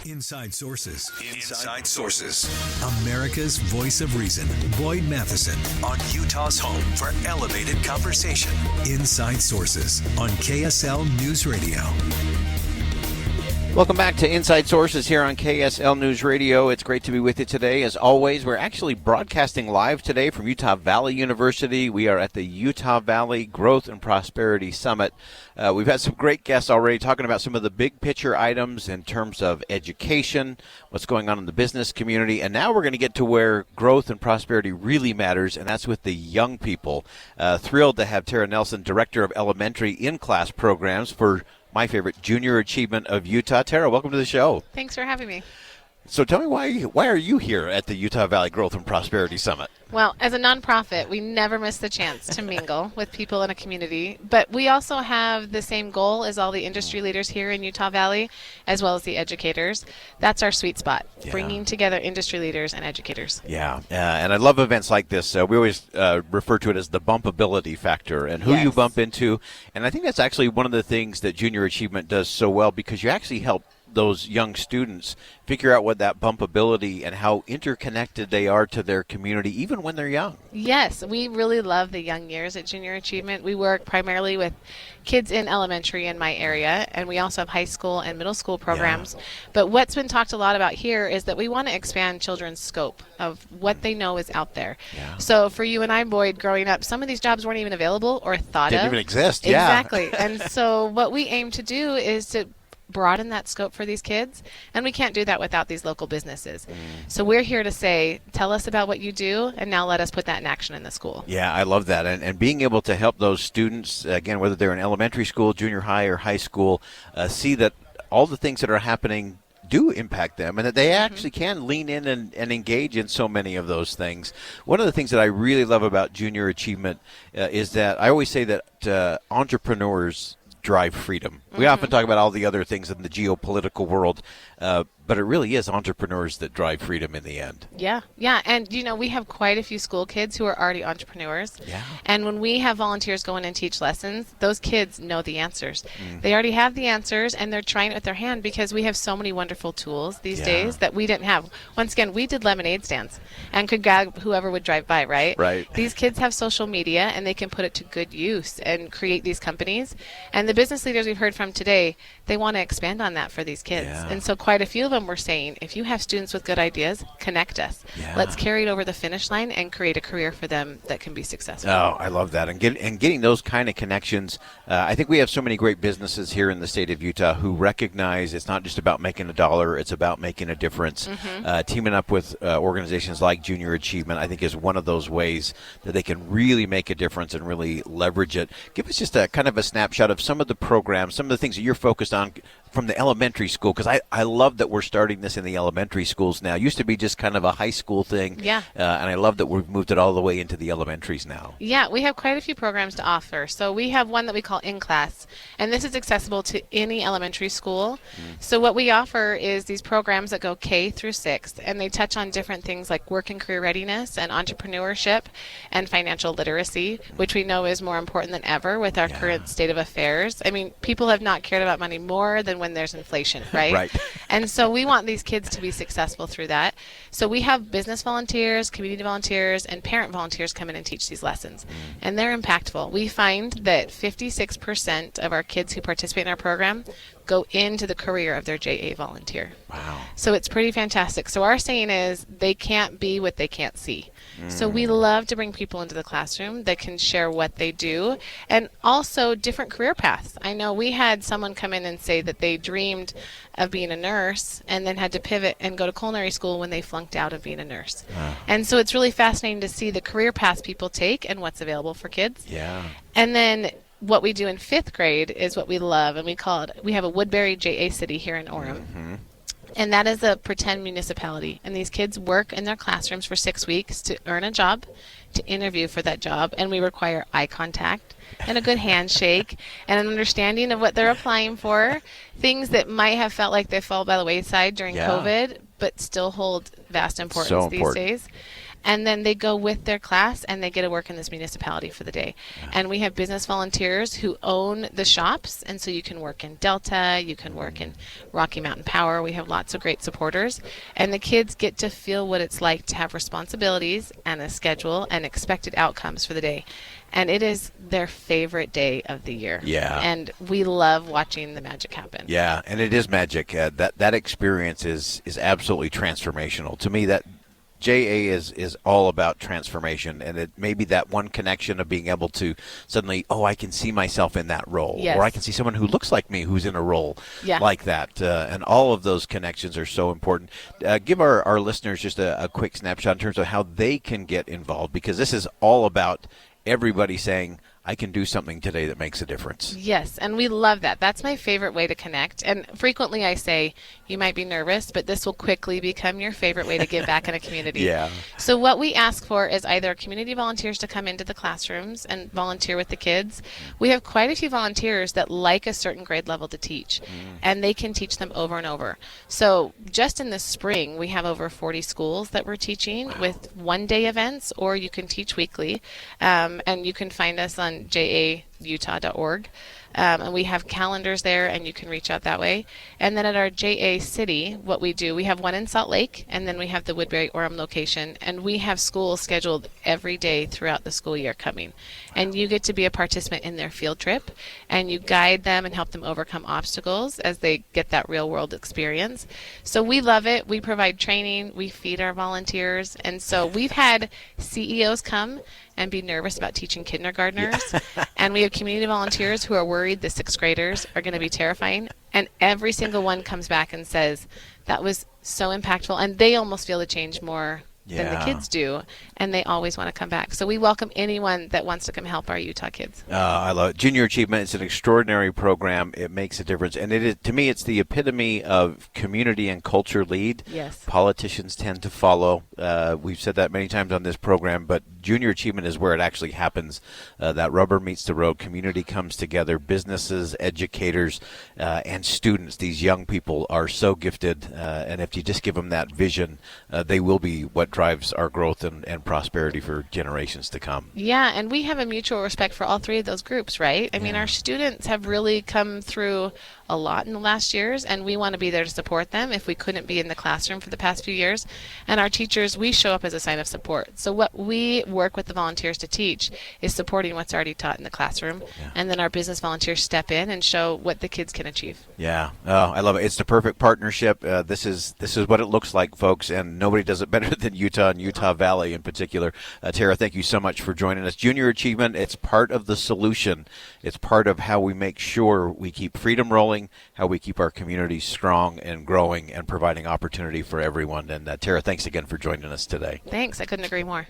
Inside Sources. Inside Sources. America's voice of reason. Boyd Matheson on Utah's home for elevated conversation. Inside Sources on KSL News Radio. Welcome back to Inside Sources here on KSL News Radio. It's great to be with you today. As always, we're actually broadcasting live today from Utah Valley University. We are at the Utah Valley Growth and Prosperity Summit. We've had some great guests already talking about some of the big picture items in terms of education, what's going on in the business community, and now we're going to get to where growth and prosperity really matters, and that's with the young people. Thrilled to have Tara Nelson, Director of Elementary in-Class Programs for my favorite, Junior Achievement of Utah. Tara, welcome to the show. Thanks for having me. So tell me, why are you here at the Utah Valley Growth and Prosperity Summit? Well, as a nonprofit, we never miss the chance to mingle with people in a community, but we also have the same goal as all the industry leaders here in Utah Valley, as well as the educators. That's our sweet spot, bringing together industry leaders and educators. Yeah, and I love events like this. We always refer to it as the bumpability factor and who you bump into, and I think that's actually one of the things that Junior Achievement does so well, because you actually help those young students figure out what that bumpability and how interconnected they are to their community, even when they're young. Yes, we really love the young years at Junior Achievement. We work primarily with kids in elementary in my area, and we also have high school and middle school programs. But what's been talked a lot about here is that we want to expand children's scope of what they know is out there. So for you and I, Boyd, growing up, some of these jobs weren't even available or thought Didn't of. even exist. Exactly. And so what we aim to do is to broaden that scope for these kids, and we can't do that without these local businesses. So we're here to say, tell us about what you do, and now let us put that in action in the school. Yeah, I love that. And being able to help those students, again, whether they're in elementary school, junior high, or high school, see that all the things that are happening do impact them, and that they actually can lean in and engage in so many of those things. One of the things that I really love about Junior Achievement is that I always say that entrepreneurs drive freedom. We often talk about all the other things in the geopolitical world, but it really is entrepreneurs that drive freedom in the end. Yeah. And, we have quite a few school kids who are already entrepreneurs. Yeah. And when we have volunteers go in and teach lessons, those kids know the answers. They already have the answers, and they're trying it with their hand, because we have so many wonderful tools these days that we didn't have. Once again, we did lemonade stands and could grab whoever would drive by, right? Right. These kids have social media, and they can put it to good use and create these companies. And the business leaders we've heard from today, they want to expand on that for these kids. And so quite a few of them were saying, if you have students with good ideas, connect us. Let's carry it over the finish line and create a career for them that can be successful. Oh, I love that. And getting those kind of connections. I think we have so many great businesses here in the state of Utah who recognize it's not just about making a dollar, it's about making a difference. Teaming up with organizations like Junior Achievement, I think, is one of those ways that they can really make a difference and really leverage it. Give us just a kind of a snapshot of some of the programs, some of the things that you're focused on from the elementary school, because I love that we're starting this in the elementary schools now. It used to be just kind of a high school thing, and I love that we've moved it all the way into the elementaries now. Yeah, we have quite a few programs to offer. So we have one that we call In-Class, and this is accessible to any elementary school. So what we offer is these programs that go K through 6th, and they touch on different things like work and career readiness and entrepreneurship and financial literacy, which we know is more important than ever with our current state of affairs. I mean, people have not cared about money more than when there's inflation, right? Right. And so we want these kids to be successful through that. So we have business volunteers, community volunteers, and parent volunteers come in and teach these lessons. And they're impactful. We find that 56% of our kids who participate in our program go into the career of their JA volunteer. Wow. So it's pretty fantastic. So our saying is, they can't be what they can't see. So we love to bring people into the classroom that can share what they do, and also different career paths. I know we had someone come in and say that they dreamed of being a nurse and then had to pivot and go to culinary school when they flunked out of being a nurse. And so it's really fascinating to see the career paths people take and what's available for kids. And then what we do in 5th grade is what we love, and we have a Woodbury JA City here in Orem. And that is a pretend municipality. And these kids work in their classrooms for 6 weeks to earn a job, to interview for that job. And we require eye contact and a good handshake and an understanding of what they're applying for. Things that might have felt like they fall by the wayside during COVID, but still hold vast importance these days. and then they go with their class and they get to work in this municipality for the day. And we have business volunteers who own the shops, and so you can work in Delta, you can work in Rocky Mountain Power. We have lots of great supporters, and the kids get to feel what it's like to have responsibilities and a schedule and expected outcomes for the day. And it is their favorite day of the year. Yeah. And we love watching the magic happen. Yeah, and it is magic. That experience is absolutely transformational. To me, that JA is all about transformation, and it may be that one connection of being able to suddenly, I can see myself in that role, Yes. or I can see someone who looks like me who's in a role Yeah. like that, and all of those connections are so important. Give our listeners just a quick snapshot in terms of how they can get involved, because this is all about everybody saying, I can do something today that makes a difference. Yes, and we love that. That's my favorite way to connect. And frequently I say, you might be nervous, but this will quickly become your favorite way to give back in a community. Yeah. So what we ask for is either community volunteers to come into the classrooms and volunteer with the kids. We have quite a few volunteers that like a certain grade level to teach, and they can teach them over and over. So just in the spring, we have over 40 schools that we're teaching with one-day events, or you can teach weekly. And you can find us on jautah.org. And we have calendars there, and you can reach out that way. And then at our JA City, what we do, we have one in Salt Lake, and then we have the Woodbury-Orem location, and we have schools scheduled every day throughout the school year coming. And you get to be a participant in their field trip, and you guide them and help them overcome obstacles as they get that real-world experience. So we love it. We provide training. We feed our volunteers. And so we've had CEOs come and be nervous about teaching kindergartners. And we have community volunteers who are worried the sixth graders are going to be terrifying. And every single one comes back and says, that was so impactful. And they almost feel the change more than the kids do, and they always want to come back. So we welcome anyone that wants to come help our Utah kids. I love it. Junior Achievement is an extraordinary program. It makes a difference, and it is, to me, it's the epitome of community and culture lead. Yes. Politicians tend to follow. We've said that many times on this program, but Junior Achievement is where it actually happens. That rubber meets the road. Community comes together. Businesses, educators, and students. These young people are so gifted, and if you just give them that vision, they will be what drives our growth and prosperity for generations to come. Yeah, and we have a mutual respect for all three of those groups, right? I mean, our students have really come through a lot in the last years, and we want to be there to support them if we couldn't be in the classroom for the past few years. And our teachers, we show up as a sign of support. So what we work with the volunteers to teach is supporting what's already taught in the classroom, and then our business volunteers step in and show what the kids can achieve. Yeah, I love it. It's the perfect partnership. This is what it looks like, folks, and nobody does it better than Utah and Utah Valley in particular. Tara, thank you so much for joining us. Junior Achievement, it's part of the solution. It's part of how we make sure we keep freedom rolling, how we keep our communities strong and growing and providing opportunity for everyone. And Tara, thanks again for joining us today. Thanks. I couldn't agree more.